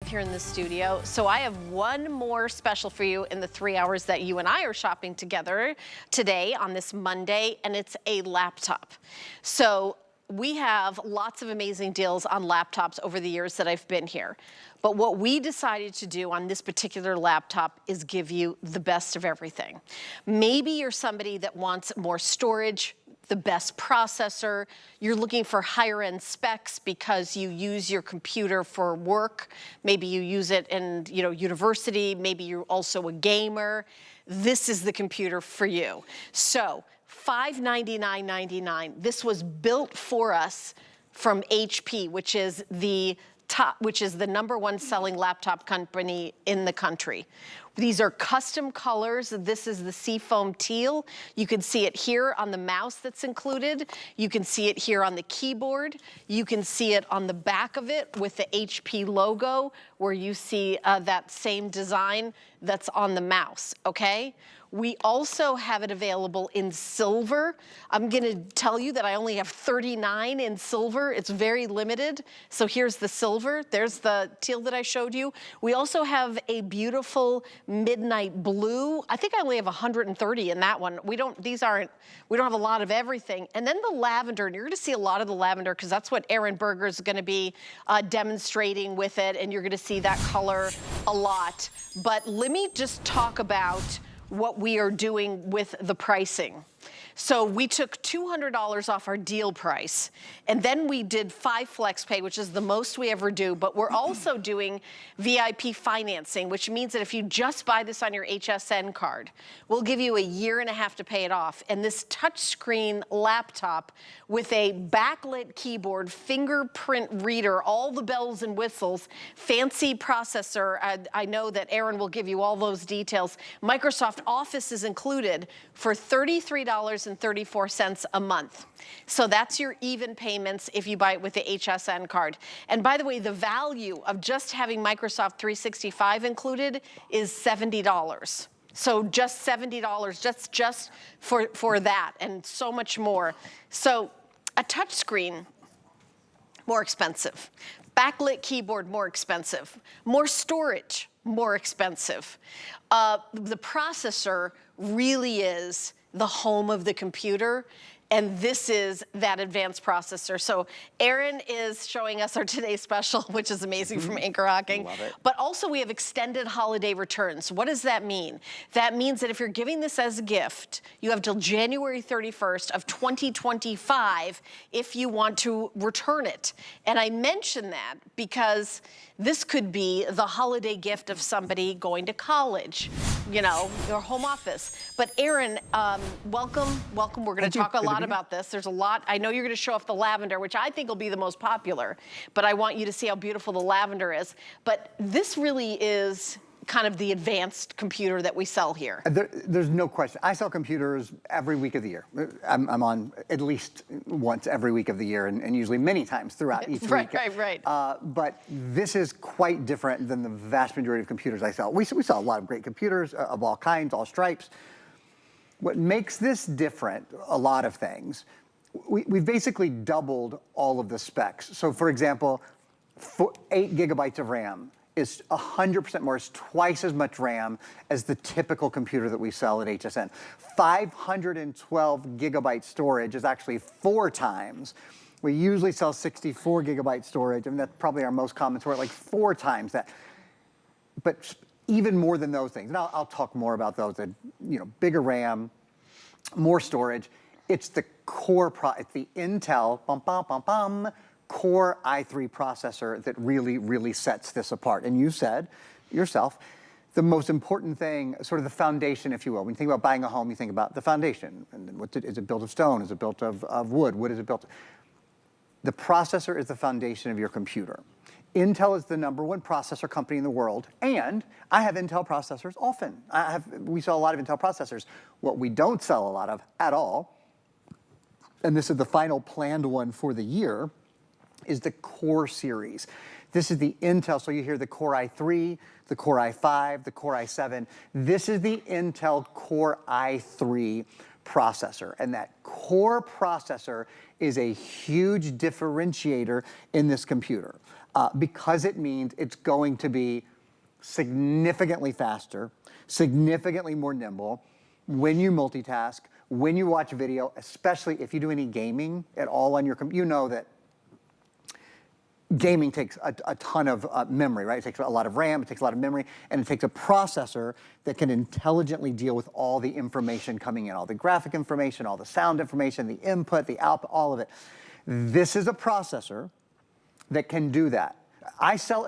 Here in the studio. So I have one more special for you in the 3 hours that you and I are shopping together today on this Monday, and it's a laptop. So we have lots of amazing deals on laptops over the years that I've been here. But what we decided to do on this particular laptop is give you the best of everything. Maybe you're somebody that wants more storage, the best processor, you're looking for higher end specs because you use your computer for work, maybe you use it in university, maybe you're also a gamer. This is the computer for you. So $599.99. This was built for us from HP, which is the #1 selling laptop company in the country. These are custom colors. This is the seafoam teal. You can see it here on the mouse that's included. You can see it here on the keyboard. You can see it on the back of it with the HP logo, where you see that same design that's on the mouse, okay? We also have it available in silver. I'm gonna tell you that I only have 39 in silver. It's very limited. So here's the silver. There's the teal that I showed you. We also have a beautiful midnight blue. I think I only have 130 in that one. We don't have a lot of everything. And then the lavender, and you're gonna see a lot of the lavender because that's what Aaron Berger is gonna be demonstrating with it, and you're gonna see that color a lot. But let me just talk about what we are doing with the pricing. So we took $200 off our deal price, and then we did 5 flex pay, which is the most we ever do, but we're also doing VIP financing, which means that if you just buy this on your HSN card, we'll give you a year and a half to pay it off. And this touchscreen laptop with a backlit keyboard, fingerprint reader, all the bells and whistles, fancy processor, I know that Aaron will give you all those details. Microsoft Office is included for $33.34 a month. So that's your even payments if you buy it with the HSN card. And by the way, the value of just having Microsoft 365 included is $70. So just $70, just for that, and so much more. So a touchscreen, more expensive. Backlit keyboard, more expensive. More storage, more expensive. The processor really is the home of the computer, and this is that advanced processor. So Aaron is showing us our today's special, which is amazing, from Anchor Hocking. Love it. But also we have extended holiday returns. What does that mean? That means that if you're giving this as a gift, you have till January 31st of 2025 if you want to return it. And I mention that because this could be the holiday gift of somebody going to college, your home office. But Aaron, welcome. We're gonna talk a lot about this. There's a lot. I know you're gonna show off the lavender, which I think will be the most popular, but I want you to see how beautiful the lavender is. But this really is kind of the advanced computer that we sell here. There's no question. I sell computers every week of the year. I'm on at least once every week of the year, and usually many times throughout each week. Right. But this is quite different than the vast majority of computers I sell. We sell a lot of great computers of all kinds, all stripes. What makes this different, a lot of things, we've basically doubled all of the specs. So for example, 8 gigabytes of RAM is 100% more, is twice as much RAM as the typical computer that we sell at HSN. 512 gigabyte storage is actually 4 times. We usually sell 64 gigabyte storage, and that's probably our most common storage, like 4 times that. But even more than those things, and I'll talk more about those, bigger RAM, more storage. It's the core, it's the Intel, Core i3 processor that really sets this apart. And you said yourself, the most important thing, sort of the foundation, if you will. When you think about buying a home, you think about the foundation. And then is it built of stone? Is it built of wood? What is it built of? The processor is the foundation of your computer. Intel is the #1 processor company in the world, and I have Intel processors often. We sell a lot of Intel processors. What we don't sell a lot of at all, and this is the final planned one for the year, is the Core series. This is the Intel, so you hear the Core i3, the Core i5, the Core i7. This is the Intel Core i3 processor. And that core processor is a huge differentiator in this computer because it means it's going to be significantly faster, significantly more nimble when you multitask, when you watch video, especially if you do any gaming at all on your computer. You know that gaming takes a ton of memory, right? It takes a lot of RAM, it takes a lot of memory, and it takes a processor that can intelligently deal with all the information coming in, all the graphic information, all the sound information, the input, the output, all of it. This is a processor that can do that. I sell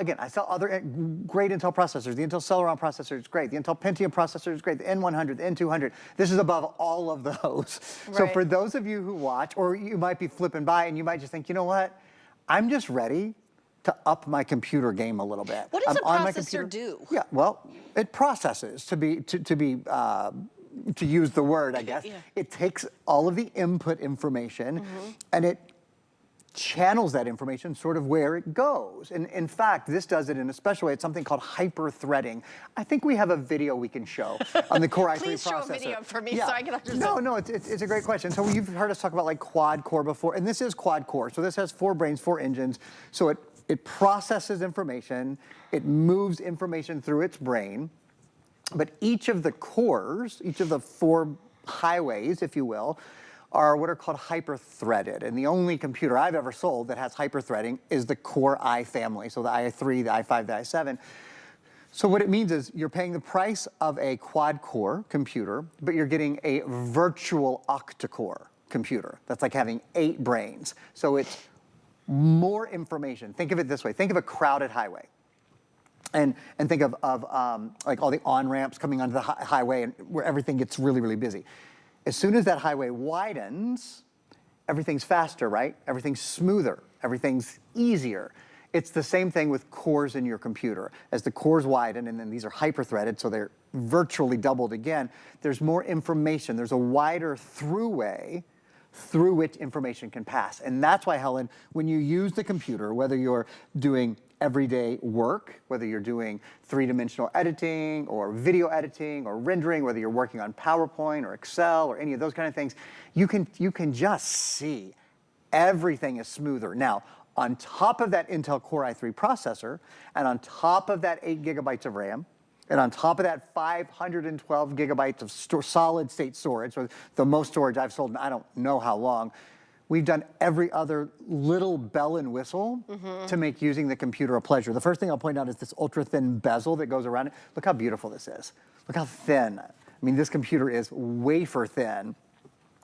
other great Intel processors. The Intel Celeron processor is great. The Intel Pentium processor is great. The N100, the N200. This is above all of those. Right. So for those of you who watch, or you might be flipping by and you might just think, you know what? I'm just ready to up my computer game a little bit. What does a processor do? Yeah, well, it processes to use the word, I guess. Yeah. It takes all of the input information and it channels that information sort of where it goes. And in fact, this does it in a special way. It's something called hyper-threading. I think we have a video we can show on the Core i3 processor. Please show a video for me so I can understand. No, it's a great question. So you've heard us talk about like quad core before, and this is quad core. So this has 4 brains, 4 engines. So it processes information, it moves information through its brain, but each of the cores, each of the 4 highways, if you will, are what are called hyper-threaded. And the only computer I've ever sold that has hyper-threading is the Core i family, so the i3, the i5, the i7. So what it means is you're paying the price of a quad-core computer, but you're getting a virtual octa-core computer. That's like having 8 brains. So it's more information. Think of it this way. Think of a crowded highway. And think of like all the on-ramps coming onto the highway and where everything gets really, really busy. As soon as that highway widens, everything's faster, right? Everything's smoother, everything's easier. It's the same thing with cores in your computer. As the cores widen, and then these are hyper-threaded, so they're virtually doubled again, there's more information. There's a wider throughway through which information can pass. And that's why, Helen, when you use the computer, whether you're doing everyday work, whether you're doing 3-dimensional editing or video editing or rendering, whether you're working on PowerPoint or Excel or any of those kind of things, you can just see everything is smoother. Now, on top of that Intel Core i3 processor, and on top of that 8 gigabytes of RAM, and on top of that 512 gigabytes of solid state storage, so the most storage I've sold in I don't know how long, we've done every other little bell and whistle to make using the computer a pleasure. The first thing I'll point out is this ultra-thin bezel that goes around it. Look how beautiful this is. Look how thin. I mean, this computer is wafer thin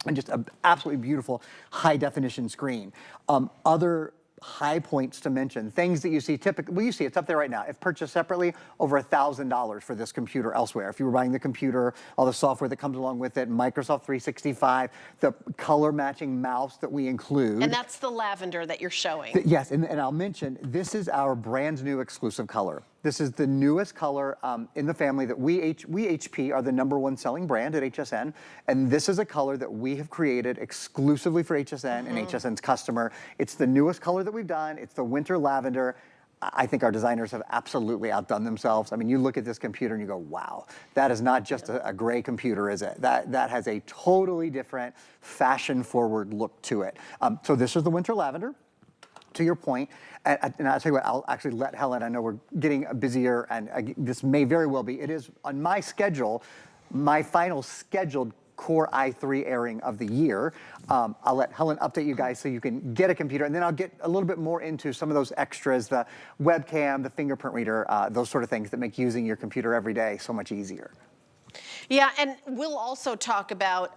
and just an absolutely beautiful high-definition screen. Other high points to mention, things that you see typically, well, you see it's up there right now. If purchased separately, over $1,000 for this computer elsewhere. If you were buying the computer, all the software that comes along with it, Microsoft 365, the color matching mouse that we include. And that's the lavender that you're showing. Yes, and I'll mention, this is our brand new exclusive color. This is the newest color in the family that we HP are the #1 selling brand at HSN, and this is a color that we have created exclusively for HSN and HSN's customer. It's the newest color that we've done. It's the winter lavender. I think our designers have absolutely outdone themselves. I mean, you look at this computer and you go, wow, that is not just a gray computer, is it? That has a totally different fashion-forward look to it. So this is the winter lavender. To your point, and I'll tell you what, I'll actually let Helen, I know we're getting busier, and this may very well be, it is on my schedule, my final scheduled Core i3 airing of the year. I'll let Helen update you guys so you can get a computer, and then I'll get a little bit more into some of those extras, the webcam, the fingerprint reader, those sort of things that make using your computer every day so much easier. Yeah, and we'll also talk about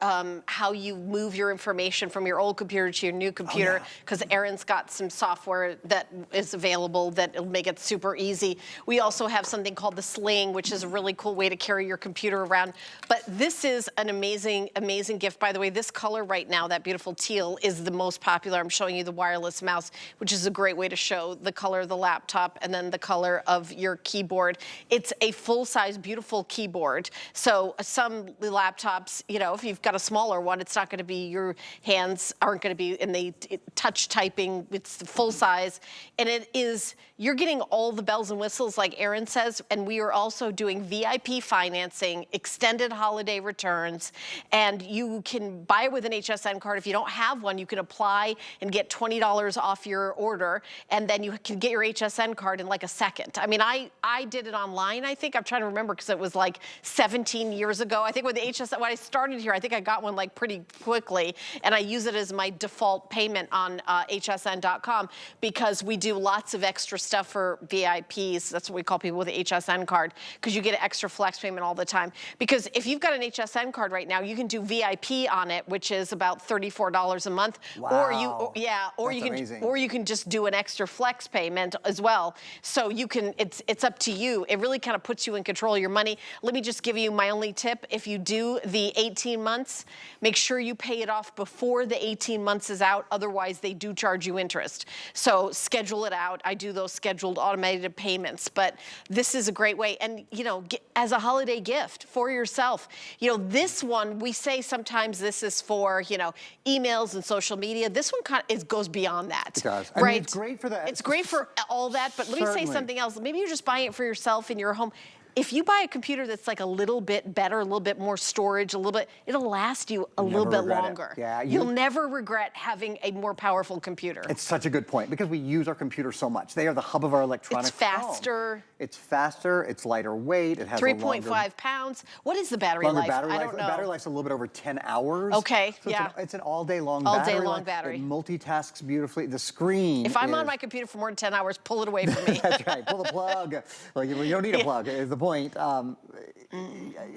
how you move your information from your old computer to your new computer, because Aaron's got some software that is available that will make it super easy. We also have something called the Sling, which is a really cool way to carry your computer around. But this is an amazing, amazing gift. By the way, this color right now, that beautiful teal, is the most popular. I'm showing you the wireless mouse, which is a great way to show the color of the laptop and then the color of your keyboard. It's a full-size, beautiful keyboard. So some laptops, you know, if you've got a smaller one, it's not going to be, your hands aren't going to be in the touch typing. It's the full size. And it is, you're getting all the bells and whistles, like Erin says. And we are also doing VIP financing, extended holiday returns. And you can buy it with an HSN card. If you don't have one, you can apply and get $20 off your order. And then you can get your HSN card in like a second. I mean, I did it online, I think. I'm trying to remember because it was like 17 years ago. I think when the HSN, when I started here, I think I got one like pretty quickly, and I use it as my default payment on hsn.com because we do lots of extra stuff for VIPs. That's what we call people with the HSN card, because you get an extra flex payment all the time. Because if you've got an HSN card right now, you can do VIP on it, which is about $34 a month. Wow. Or you can just do an extra flex payment as well. So you can, it's up to you. It really kind of puts you in control of your money. Let me just give you my only tip. If you do the 18 months, make sure you pay it off before the 18 months is out. Otherwise, they do charge you interest. So schedule it out. I do those scheduled automated payments. But this is a great way. And, you know, as a holiday gift for yourself. You know, this one, we say sometimes this is for, you know, emails and social media. This one kind of goes beyond that. It does. Right? I mean, it's great for that. It's great for all that. But let me say Certainly. something else. Maybe you're just buying it for yourself in your home. If you buy a computer that's like a little bit better, a little bit more storage, a little bit, it'll last you a little bit longer. Yeah, You'll never regret having a more powerful computer. It's such a good point because we use our computers so much. They are the hub of our electronics. It's faster. Home. It's faster. It's lighter weight. It has 3.5 pounds. What is the battery life? Battery I life. don't know. Battery life's a little bit over 10 hours. Okay, so yeah. It's an all-day long all battery. All day long life. battery. It multitasks beautifully. The screen. If I'm on my computer for more than 10 hours, pull it away from me. That's right. Pull the plug. Like, you don't need a plug. Is the point.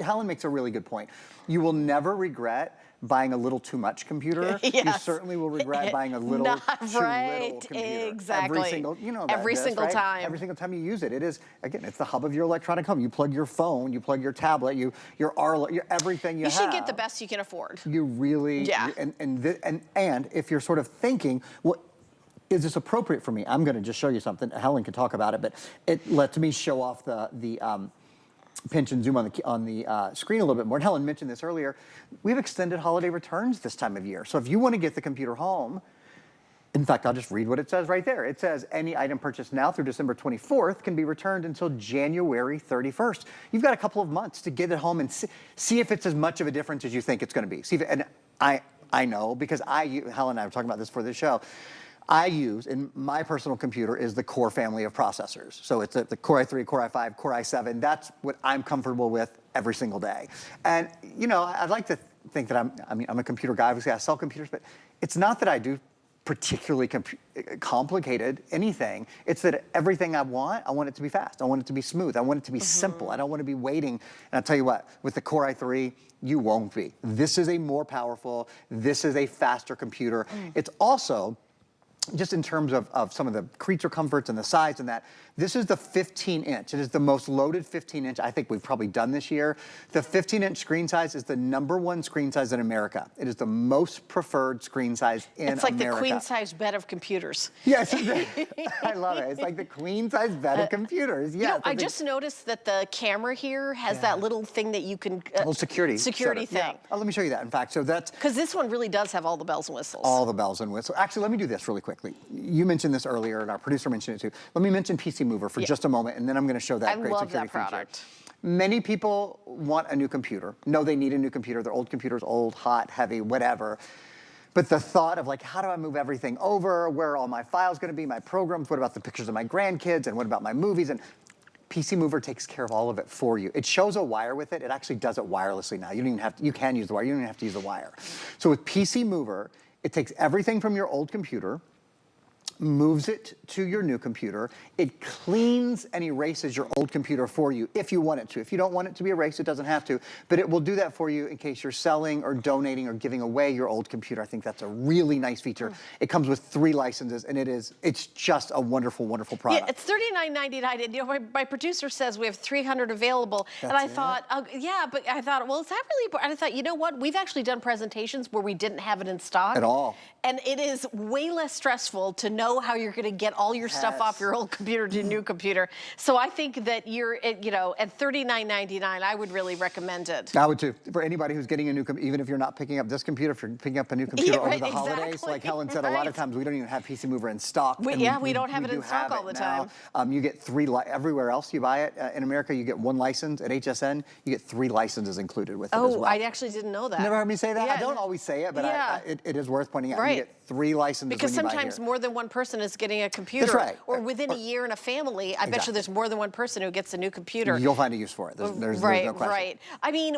Helen makes a really good point. You will never regret buying a little too much computer. Yes. You certainly will regret buying a little too little computer. Exactly. Every single, you know that, every single right? time. Every single time you use it. It is, again, it's the hub of your electronic home. You plug your phone, you plug your tablet, your everything you have. You should get the best you can afford. You really, yeah. And if you're sort of thinking, well, is this appropriate for me? I'm going to just show you something. Helen can talk about it, but it lets me show off the pinch and zoom on the screen a little bit more. And Helen mentioned this earlier. We have extended holiday returns this time of year. So if you want to get the computer home, in fact, I'll just read what it says right there. It says any item purchased now through December 24th can be returned until January 31st. You've got a couple of months to get it home and see if it's as much of a difference as you think it's going to be. See if, and I know because Helen and I were talking about this for the show. I use, in my personal computer, is the Core family of processors. So it's the Core i3, Core i5, Core i7. That's what I'm comfortable with every single day. And, you know, I'd like to think that I'm a computer guy. Obviously, I sell computers, but it's not that I do particularly complicated anything. It's that everything I want it to be fast. I want it to be smooth. I want it to be simple. I don't want to be waiting. And I'll tell you what, with the Core i3, you won't be. This is a more powerful, this is a faster computer. It's also, just in terms of some of the creature comforts and the size and that, this is the 15-inch. It is the most loaded 15-inch I think we've probably done this year. The 15-inch screen size is the #1 screen size in America. It is the most preferred screen size in America. It's like the queen-size bed of computers. Yes, I love it. It's like the queen-size bed of computers. Yeah. You know, I just noticed that the camera here has that little thing that you can... little security thing. Yeah. Oh, let me show you that, in fact. So that's... Because this one really does have all the bells and whistles. All the bells and whistles. Actually, let me do this really quickly. You mentioned this earlier, and our producer mentioned it too. Let me mention PC Mover for just a moment, and then I'm going to show that great security feature. I love that product. Many people want a new computer. No, they need a new computer. Their old computer's old, hot, heavy, whatever. But the thought of like, how do I move everything over? Where are all my files going to be? My programs? What about the pictures of my grandkids? And what about my movies? And PC Mover takes care of all of it for you. It shows a wire with it. It actually does it wirelessly now. You don't even have to, you can use the wire. You don't even have to use the wire. So with PC Mover, it takes everything from your old computer, moves it to your new computer. It cleans and erases your old computer for you if you want it to. If you don't want it to be erased, it doesn't have to. But it will do that for you in case you're selling or donating or giving away your old computer. I think that's a really nice feature. It comes with 3 licenses, and it's just a wonderful, wonderful product. Yeah, it's $39.99. And, you know, my producer says we have 300 available. And I thought, yeah, but I thought, well, is that really? And I thought, you know what? We've actually done presentations where we didn't have it in stock. At all. And it is way less stressful to know know how you're going to get all your stuff off your old computer to a new computer. So I think that you're, you know, at $39.99, I would really recommend it. I would too. For anybody who's getting a new computer, even if you're not picking up this computer, if you're picking up a new computer over the holidays, exactly, like Helen said, a lot of times we don't even have PC Mover in stock. We don't have it in stock all the time. You get everywhere else you buy it. In America, you get one license. At HSN, you get 3 licenses included with it as well. I actually didn't know that. Never heard me say that? Yeah. I don't always say it, but it is worth pointing out. Right. You get 3 licenses because when you buy sometimes here. more than one person is getting a computer. That's right. Or within a year in a family, I bet you there's more than one person who gets a new computer. You'll find a use for it. There's no question. Right. I mean,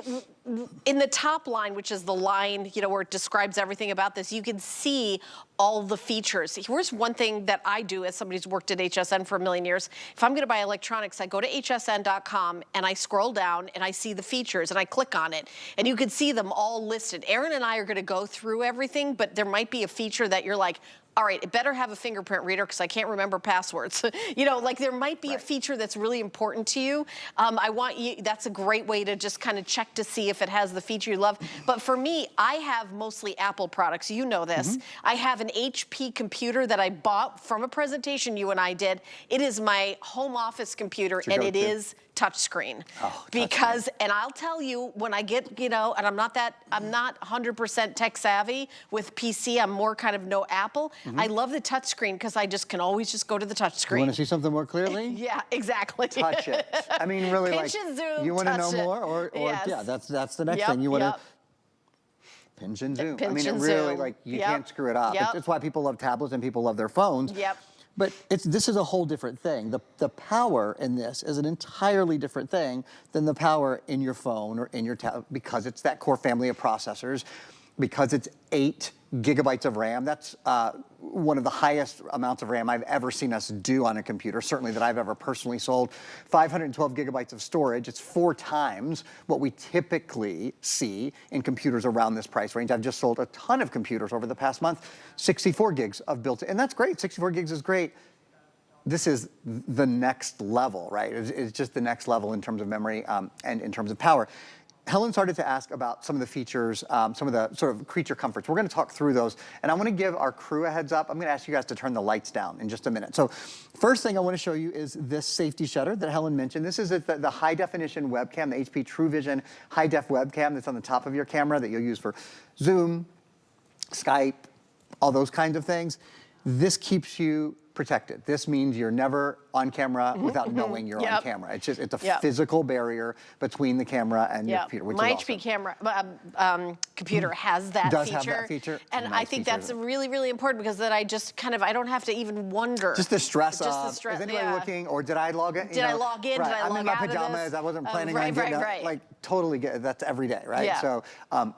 in the top line, which is the line, you know, where it describes everything about this, you can see all the features. Here's one thing that I do as somebody who's worked at HSN for a million years. If I'm going to buy electronics, I go to hsn.com and I scroll down and I see the features and I click on it, and you can see them all listed. Aaron and I are going to go through everything, but there might be a feature that you're like, all right, it better have a fingerprint reader because I can't remember passwords. You know, like there might be a feature that's really important to you. I want you, that's a great way to just kind of check to see if it has the feature you love. But for me, I have mostly Apple products. You know this. I have an HP computer that I bought from a presentation you and I did. It is my home office computer, and it is touchscreen. Because, and I'll tell you, when I get, you know, and I'm not 100% tech savvy with PC, I'm more kind of no Apple. I love the touchscreen because I just can always just go to the touchscreen. You want to see something more clearly? Yeah, exactly. Touch it. I mean, really, pinch and zoom, you want to know touch it. more, or Yes. yeah, that's the next thing you want to. Pinch and zoom. I mean, it really, like, you can't screw it up. It's why people love tablets and people love their phones. But this is a whole different thing. The power in this is an entirely different thing than the power in your phone or in your tablet, because it's that core family of processors, because it's 8 gigabytes of RAM. That's one of the highest amounts of RAM I've ever seen us do on a computer, certainly that I've ever personally sold. 512 gigabytes of storage. It's 4 times what we typically see in computers around this price range. I've just sold a ton of computers over the past month. 64 gigs of built-in, and that's great. 64 gigs is great. This is the next level, right? It's just the next level in terms of memory and in terms of power. Helen started to ask about some of the features, some of the sort of creature comforts. We're going to talk through those, and I want to give our crew a heads up. I'm going to ask you guys to turn the lights down in just a minute. So first thing I want to show you is this safety shutter that Helen mentioned. This is the high definition webcam, the HP TrueVision high def webcam that's on the top of your camera that you'll use for Zoom, Skype, all those kinds of things. This keeps you protected. This means you're never on camera without knowing you're on camera. It's a physical barrier between the camera and your computer. Which my is HP awesome. computer has that feature. Have that feature. And I think that's really, really important, because then I just kind of, I don't have to even wonder. Just the stress of, is anybody looking, or did I log in? Did I log in? Did I log out of this? I'm in my pajamas. I wasn't planning on getting up. Like, totally get that's every day, right? Yeah. So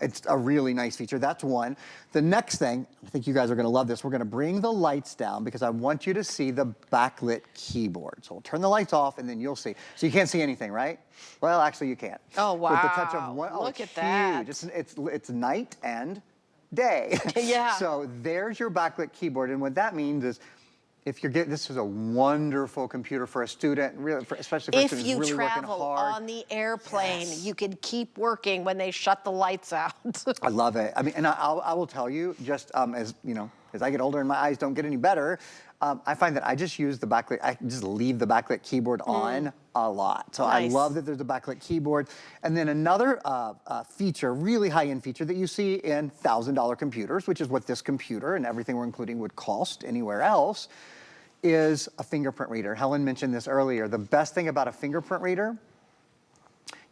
it's a really nice feature. That's one. The next thing, I think you guys are going to love this. We're going to bring the lights down because I want you to see the backlit keyboard. So we'll turn the lights off and then you'll see. So you can't see anything, right? Well, actually you can. Oh, wow. With the touch of one, Look at huge. that. It's night and day. Yeah. So there's your backlit keyboard, and what that means is, if you're getting, this is a wonderful computer for a student, really, especially for a student who's really working hard. If you travel on the airplane, you can keep working when they shut the lights out. I love it. I mean, and I will tell you, just as you know, as I get older and my eyes don't get any better, I find that I just use the backlit. I just leave the backlit keyboard on a lot. So I love that there's a backlit keyboard. And then another feature, really high-end feature that you see in $1,000 computers, which is what this computer and everything we're including would cost anywhere else, is a fingerprint reader. Helen mentioned this earlier. The best thing about a fingerprint reader,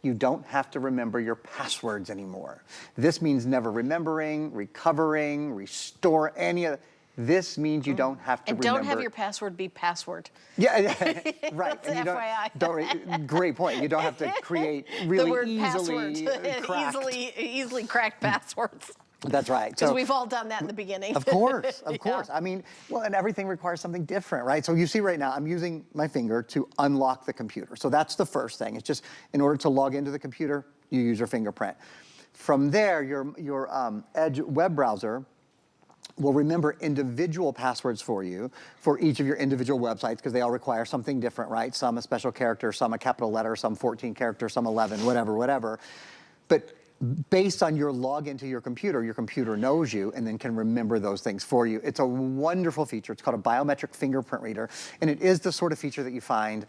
you don't have to remember your passwords anymore. This means never remembering, recovering, restore any of. This means you don't have to remember. And don't have your password be password. Yeah, right. That's and FYI. Great point. You don't have to create really the word easily cracked. easily cracked passwords. That's right. Because we've all done that in the beginning. Of course, of course. I mean, well, and everything requires something different, right? So you see right now, I'm using my finger to unlock the computer. So that's the first thing. It's just, in order to log into the computer, you use your fingerprint. From there, your Edge web browser will remember individual passwords for you for each of your individual websites, because they all require something different, right? Some a special character, some a capital letter, some 14 characters, some 11, whatever. But based on your login to your computer knows you and then can remember those things for you. It's a wonderful feature. It's called a biometric fingerprint reader, and it is the sort of feature that you find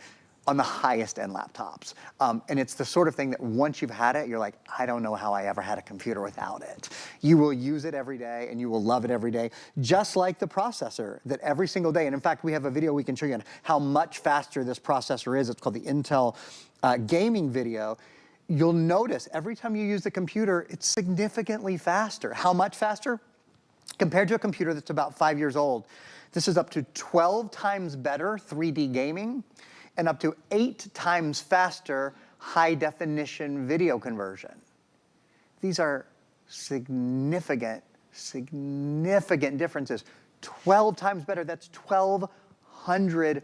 on the highest end laptops. And it's the sort of thing that once you've had it, you're like, I don't know how I ever had a computer without it. You will use it every day and you will love it every day, just like the processor that every single day. And in fact, we have a video we can show you on how much faster this processor is. It's called the Intel gaming video. You'll notice every time you use the computer, it's significantly faster. How much faster? Compared to a computer that's about 5 years old, this is up to 12 times better 3D gaming and up to 8 times faster high definition video conversion. These are significant differences. 12 times better, that's 1,200%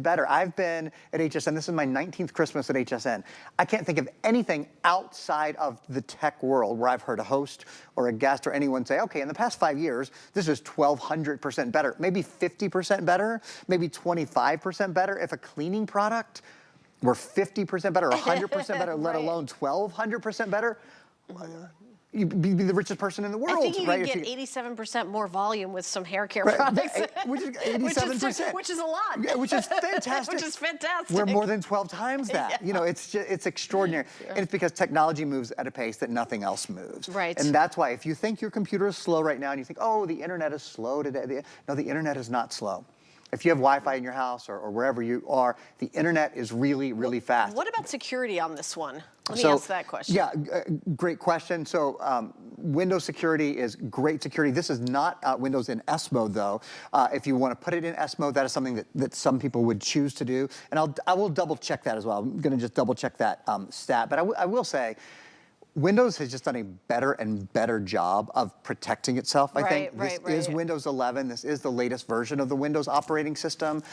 better. I've been at HSN, this is my 19th Christmas at HSN. I can't think of anything outside of the tech world where I've heard a host or a guest or anyone say, okay, in the past 5 years, this is 1,200% better, maybe 50% better, maybe 25% better. If a cleaning product were 50% better, 100% better, let alone 1,200% better, you'd be the richest person in the world. I think you right? could get 87% more volume with some hair care Right, products. which is 87%. Which is a lot. Yeah, which is fantastic. Which is fantastic. We're more than 12 times that. Yeah. You know, it's extraordinary. Sure. And it's because technology moves at a pace that nothing else moves. Right. And that's why if you think your computer is slow right now and you think, oh, the internet is slow today. No, the internet is not slow. If you have Wi-Fi in your house or wherever you are, the internet is really, really fast. What about security on this one? Let me ask that question. Yeah, great question. So Windows security is great security. This is not Windows in S mode though. If you want to put it in S mode, that is something that some people would choose to do. And I will double check that as well. I'm going to just double check that stat. But I will say, Windows has just done a better and better job of protecting itself, I think. This is Windows 11. This is the latest version of the Windows operating system.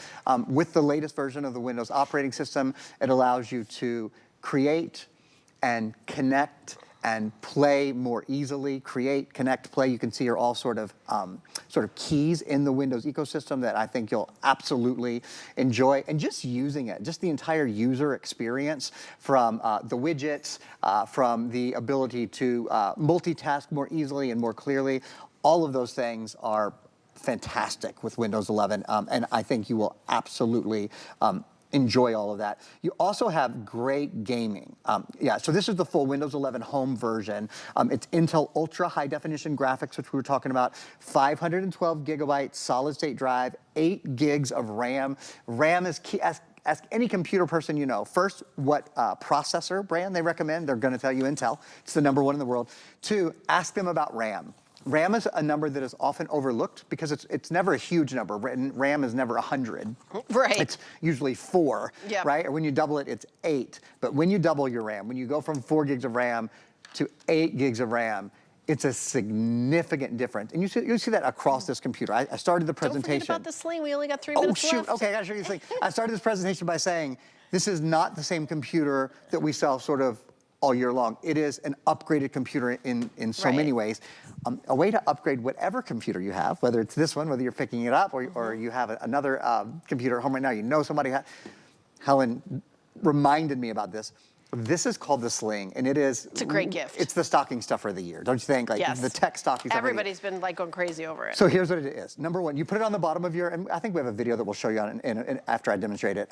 With the latest version of the Windows operating system, it allows you to create and connect and play more easily. Create, connect, play. You can see are all sort of keys in the Windows ecosystem that I think you'll absolutely enjoy. And just using it, just the entire user experience from the widgets, from the ability to multitask more easily and more clearly, all of those things are fantastic with Windows 11. And I think you will absolutely enjoy all of that. You also have great gaming. Yeah, so this is the full Windows 11 home version. It's Intel Ultra High Definition graphics, which we were talking about, 512 gigabytes solid state drive, 8 gigs of RAM. RAM is key. Ask any computer person you know. First, what processor brand they recommend. They're gonna tell you Intel. It's the #1 in the world. 2, ask them about RAM. RAM is a number that is often overlooked because it's never a huge number. RAM is never 100. Right. It's usually 4, right? Or when you double it, it's 8. But when you double your RAM, when you go from 4 gigs of RAM to 8 gigs of RAM, it's a significant difference. And you see that across this computer. I started the presentation. Don't forget about the sling. We only got 3 minutes left. Oh, shoot. Okay, I gotta show you the thing. I started this presentation by saying, this is not the same computer that we sell sort of all year long. It is an upgraded computer in so many ways. A way to upgrade whatever computer you have, whether it's this one, whether you're picking it up or you have another computer at home right now, you know somebody Helen reminded me about this. This is called the Sling, and it's a great gift. It's the stocking stuffer of the year, don't you think? Like yes. The tech stocking stuffer. Everybody's been like going crazy over it. So here's what it is. #1, you put it on the bottom of your, and I think we have a video that we'll show you on after I demonstrate it.